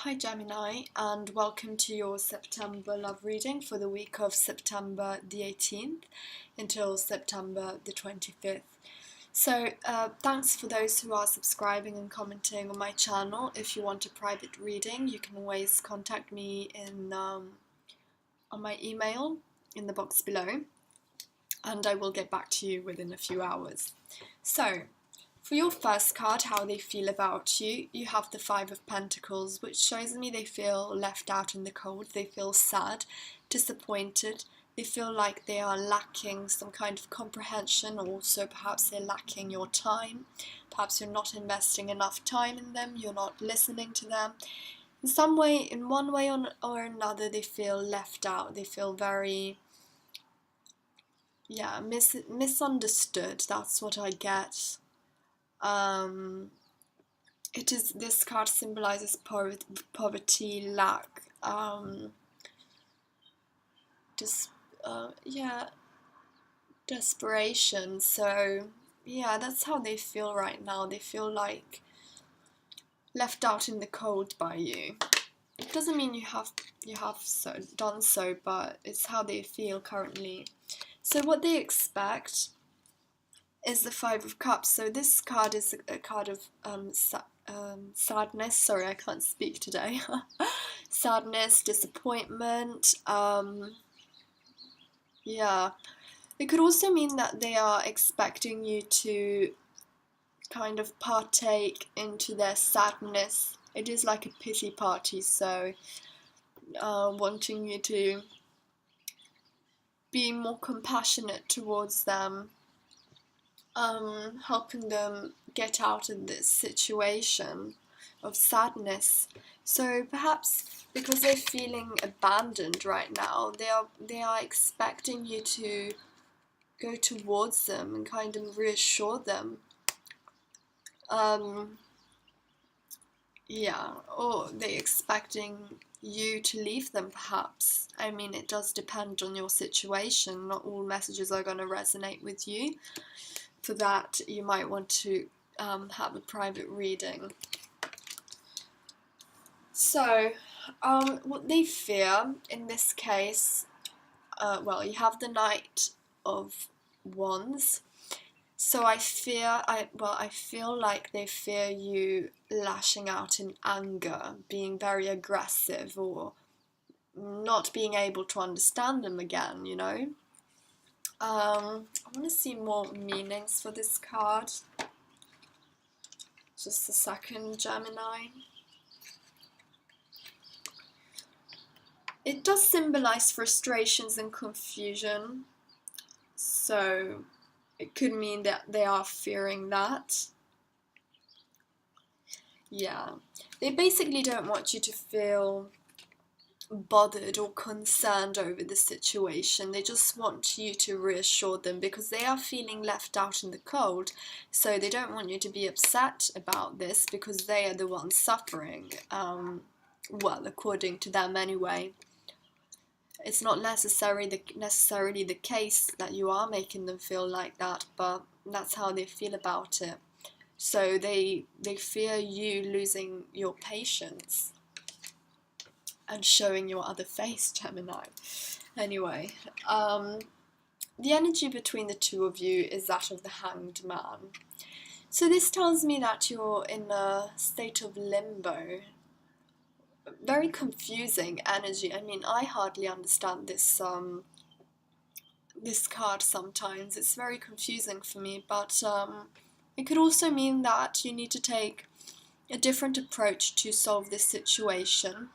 Hi Gemini, and welcome to your September love reading for the week of September the 18th until September the 25th. So thanks for those who are subscribing and commenting on my channel. If you want a private reading, you can always contact me on my email in the box below, and I will get back to you within a few hours. So, for your first card, how they feel about you, you have the Five of Pentacles, which shows me they feel left out in the cold. They feel sad, disappointed. They feel like they are lacking some kind of comprehension. Also, perhaps they're lacking your time. Perhaps you're not investing enough time in them. You're not listening to them. In some way, in one way or another, they feel left out. They feel very, misunderstood. That's what I get. This card symbolizes poverty, lack, desperation. So yeah, that's how they feel right now. They feel like left out in the cold by you. It doesn't mean you have done so, but it's how they feel currently. So what they expect is the Five of Cups. So this card is a card of sadness. Sorry, I can't speak today. Sadness, disappointment. It could also mean that they are expecting you to kind of partake into their sadness. It is like a pity party, so wanting you to be more compassionate towards them. Helping them get out of this situation of sadness. So perhaps because they're feeling abandoned right now, they are expecting you to go towards them and kind of reassure them. Or they're expecting you to leave them, perhaps. I mean, it does depend on your situation. Not all messages are going to resonate with you. For that, you might want to have a private reading. So, what they fear in this case, you have the Knight of Wands. So I feel like they fear you lashing out in anger, being very aggressive, or not being able to understand them again, you know? I want to see more meanings for this card. Just a second, Gemini. It does symbolize frustrations and confusion. So it could mean that they are fearing that. Yeah. They basically don't want you to feel bothered or concerned over the situation. They just want you to reassure them because they are feeling left out in the cold. So they don't want you to be upset about this because they are the ones suffering. According to them anyway. It's not necessarily the case that you are making them feel like that, but that's how they feel about it. So they fear you losing your patience and showing your other face, Gemini. Anyway, the energy between the two of you is that of the Hanged Man. So this tells me that you're in a state of limbo. Very confusing energy. I mean, I hardly understand this card sometimes. It's very confusing for me, but it could also mean that you need to take a different approach to solve this situation.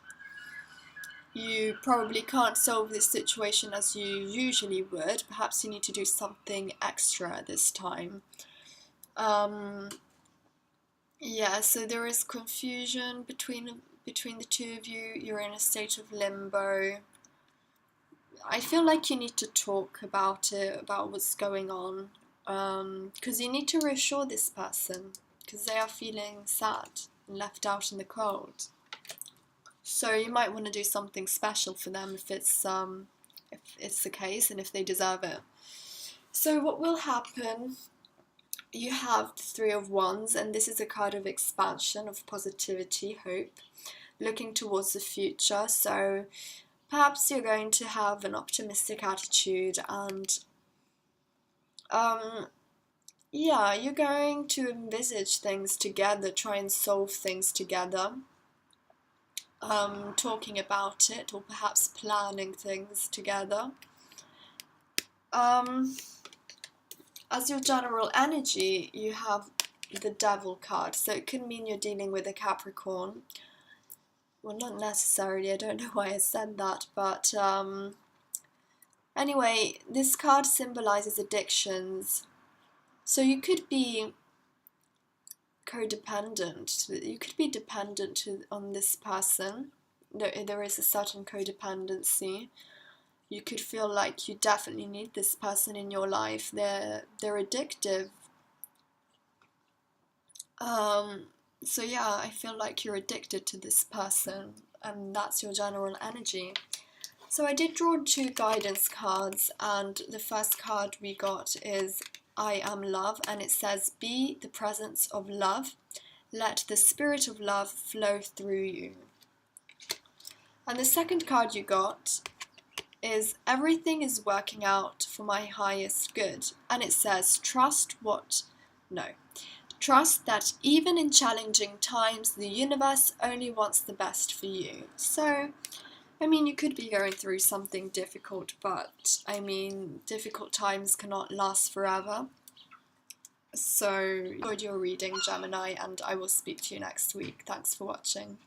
You probably can't solve this situation as you usually would. Perhaps you need to do something extra this time. So there is confusion between the two of you. You're in a state of limbo. I feel like you need to talk about it, about what's going on, because you need to reassure this person, because they are feeling sad and left out in the cold. So you might want to do something special for them if it's the case and if they deserve it. So what will happen? You have the Three of Wands, and this is a card of expansion, of positivity, hope. looking towards the future. So perhaps you're going to have an optimistic attitude, and yeah, you're going to envisage things together, try and solve things together, talking about it, or perhaps planning things together. As your general energy, you have the Devil card, so it could mean you're dealing with a Capricorn. Well, not necessarily, I don't know why I said that, but anyway, this card symbolizes addictions. So you could be codependent, you could be dependent on this person. There is a certain codependency. You could feel like you definitely need this person in your life. They're addictive. So yeah, I feel like you're addicted to this person, and that's your general energy. So I did draw 2 guidance cards, and the first card we got is I am love, and it says, be the presence of love. Let the spirit of love flow through you. And the second card you got is everything is working out for my highest good, and it says trust that even in challenging times the universe only wants the best for you. So I mean, you could be going through something difficult, but I mean, difficult times cannot last forever. So enjoyed your reading, Gemini, and I will speak to you next week. Thanks for watching.